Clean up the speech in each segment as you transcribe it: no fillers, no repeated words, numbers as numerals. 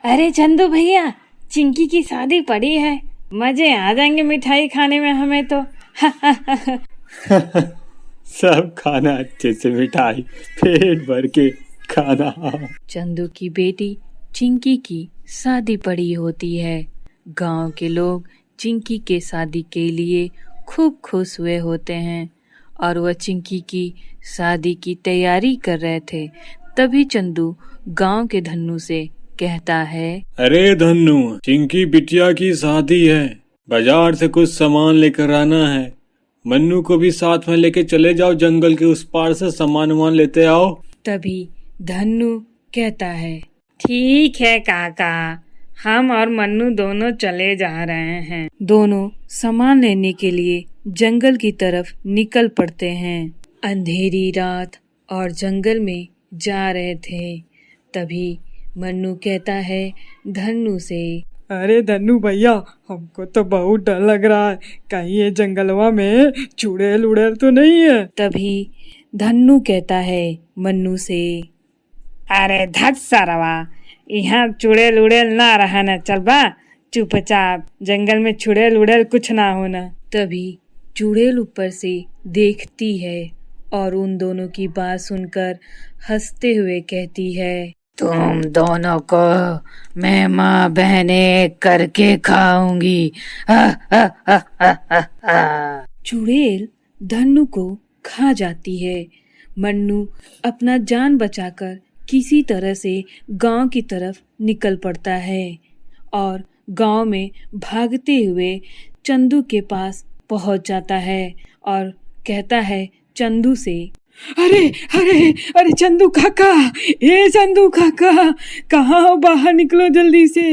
अरे चंदू भैया, चिंकी की शादी पड़ी है, मजे आ जाएंगे मिठाई खाने में हमें तो। सब खाना अच्छे से, मिठाई पेट भर के खाना। चंदू की बेटी चिंकी की शादी पड़ी होती है। गांव के लोग चिंकी के शादी के लिए खूब खुश हुए होते हैं और वह चिंकी की शादी की तैयारी कर रहे थे। तभी चंदू गांव के धन्नू से कहता है, अरे धन्नू, चिंकी बिटिया की शादी है, बाजार से कुछ सामान लेकर आना है। मन्नू को भी साथ में लेके चले जाओ, जंगल के उस पार से सामान वामान लेते आओ। तभी धन्नू कहता है, ठीक है काका, हम और मन्नू दोनों चले जा रहे हैं। दोनों सामान लेने के लिए जंगल की तरफ निकल पड़ते हैं। अंधेरी रात और जंगल में जा रहे थे। तभी मन्नू कहता है धन्नू से, अरे धन्नू भैया, हमको तो बहुत डर लग रहा है, कहीं ये जंगलवा में चुड़ैल उड़ैल तो नहीं है। तभी धन्नू कहता है मन्नू से, अरे धत सरवा, यहाँ चुड़ैल उड़ैल ना रहना, चल बा चुपचाप, जंगल में चुड़ैल उड़ैल कुछ ना होना। तभी चुड़ैल ऊपर से देखती है और उन दोनों की बात सुनकर हंसते हुए कहती है, तुम दोनों को मैं माँ बहने करके खाऊंगी। चुड़ैल धन्नू को खा जाती है। मन्नू अपना जान बचाकर किसी तरह से गांव की तरफ निकल पड़ता है और गांव में भागते हुए चंदू के पास पहुंच जाता है और कहता है चंदू से, अरे अरे अरे चंदू काका, ये चंदू काका, कहाँ हो? बाहर निकलो जल्दी से।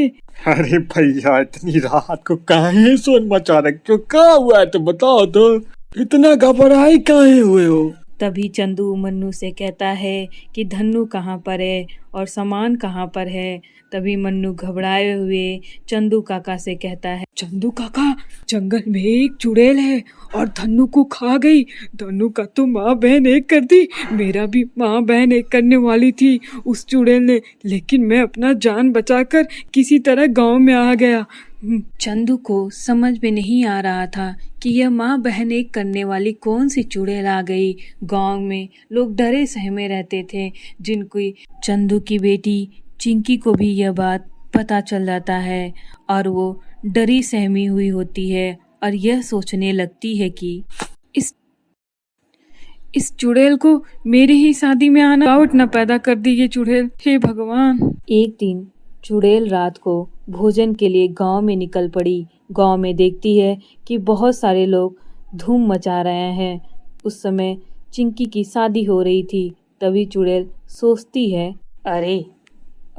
अरे भैया, इतनी रात को काहे शोर मचा रखे हो? क्या हुआ है तो बताओ तो, इतना घबराए काहे हुए हो? तभी चंदू मन्नू से कहता है कि धन्नू कहाँ पर है और सामान कहाँ पर है। तभी मन्नू घबराए हुए चंदू काका से कहता है, चंदू काका, जंगल में एक चुड़ैल है और धन्नू को खा गई। धन्नू का तो माँ बहन एक कर दी, मेरा भी माँ बहन एक करने वाली थी उस चुड़ैल ने, लेकिन मैं अपना जान बचाकर किसी तरह गांव में आ गया। चंदू को समझ में नहीं आ रहा था कि यह माँ बहन एक करने वाली कौन सी चुड़ैल आ गई। गांव में लोग डरे सहमे रहते थे, जिनकी चंदू की बेटी चिंकी को भी यह बात पता चल जाता है और वो डरी सहमी हुई होती है और यह सोचने लगती है कि इस चुड़ैल को मेरी ही शादी में आना रुकावट न पैदा कर दी ये चुड़ैल, हे भगवान। एक दिन चुड़ैल रात को भोजन के लिए गांव में निकल पड़ी। गांव में देखती है कि बहुत सारे लोग धूम मचा रहे हैं। उस समय चिंकी की शादी हो रही थी। तभी चुड़ैल सोचती है,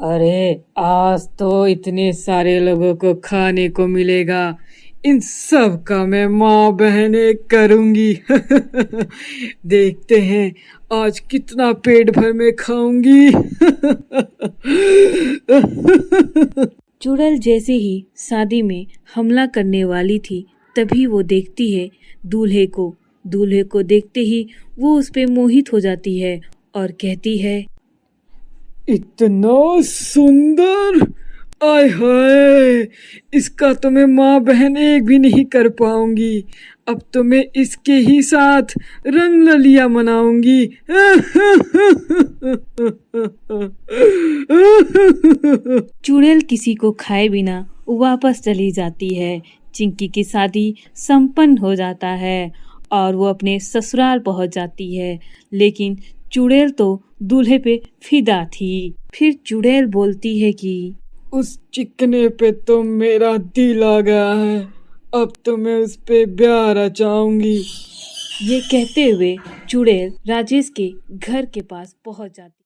अरे आज तो इतने सारे लोगों को खाने को मिलेगा, इन सब का मैं माँ बहन एक करूंगी। देखते हैं आज कितना पेट भर में खाऊंगी। चुड़ैल जैसे ही शादी में हमला करने वाली थी, तभी वो देखती है दूल्हे को। दूल्हे को देखते ही वो उस पे मोहित हो जाती है और कहती है, इतना सुंदर, आय हाय, इसका तो मैं माँ बहन एक भी नहीं कर पाऊंगी। अब तो मैं इसके ही साथ रंग ललिया मनाऊंगी। चुड़ैल किसी को खाए बिना वापस चली जाती है। चिंकी की शादी संपन्न हो जाता है और वो अपने ससुराल पहुंच जाती है, लेकिन चुड़ैल तो दूल्हे पे फिदा थी। फिर चुड़ैल बोलती है कि उस चिकने पे तो मेरा दिल आ गया है, अब तो मैं उस पे ब्याह रचाऊंगी। ये कहते हुए चुड़ैल राजेश के घर के पास पहुंच जाती